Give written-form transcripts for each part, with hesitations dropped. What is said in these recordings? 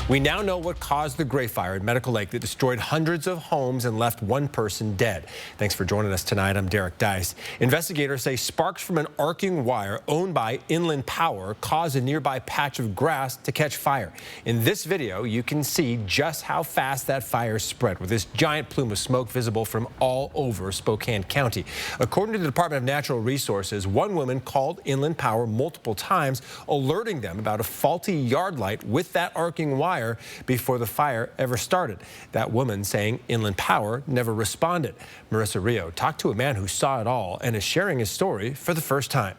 We now know what caused the Gray Fire at Medical Lake that destroyed hundreds of homes and left one person dead. Thanks for joining us tonight. I'm Derek Dice. Investigators say sparks from an arcing wire owned by Inland Power caused a nearby patch of grass to catch fire. In this video, you can see just how fast that fire spread, with this giant plume of smoke visible from all over Spokane County. According to the Department of Natural Resources, one woman called Inland Power multiple times, alerting them about a faulty yard light with that arcing wire before the fire ever started. That woman saying Inland Power never responded. Marissa Rio talked to a man who saw it all and is sharing his story for the first time.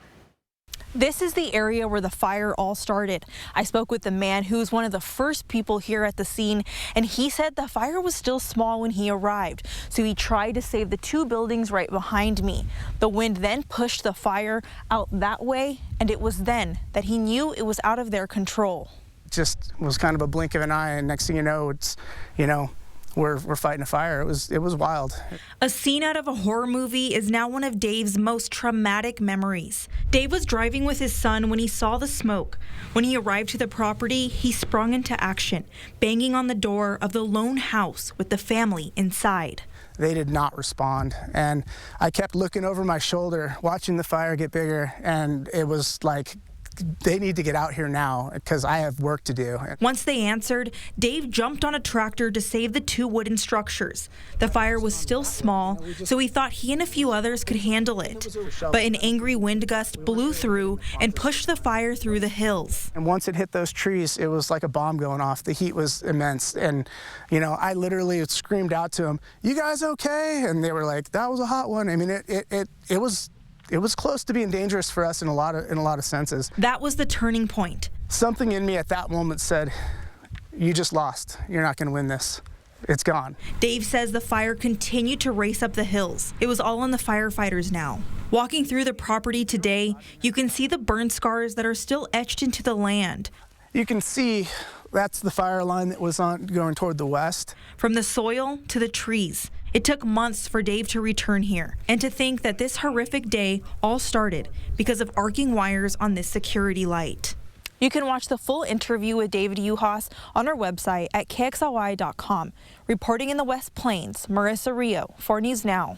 This is the area where the fire all started. I spoke with the man who's one of the first people here at the scene, and he said the fire was still small when he arrived, so he tried to save the two buildings right behind me. The wind then pushed the fire out that way, and it was then that he knew it was out of their control. Just was kind of a blink of an eye, and next thing you know, it's, we're fighting a fire. It was wild. A scene out of a horror movie is now one of Dave's most traumatic memories. Dave was driving with his son when he saw the smoke. When he arrived to the property, he sprung into action, banging on the door of the lone house with the family inside. They did not respond, and I kept looking over my shoulder, watching the fire get bigger, and it was like, they need to get out here now because I have work to do. Once they answered, Dave jumped on a tractor to save the two wooden structures. The fire was still small, so he thought he and a few others could handle it. But an angry wind gust blew through and pushed the fire through the hills. And once it hit those trees, it was like a bomb going off. The heat was immense. And, I literally screamed out to them, "You guys okay?" And they were like, "That was a hot one." I mean, it was close to being dangerous for us in a lot of senses. That was the turning point. Something in me at that moment said, "You just lost. You're not going to win this. It's gone." Dave says the fire continued to race up the hills. It was all on the firefighters now. Walking through the property today, you can see the burn scars that are still etched into the land. You can see that's the fire line that was going toward the west. From the soil to the trees. It took months for Dave to return here, and to think that this horrific day all started because of arcing wires on this security light. You can watch the full interview with David Uhas on our website at KXLY.com. Reporting in the West Plains, Marissa Rio, 4 News Now.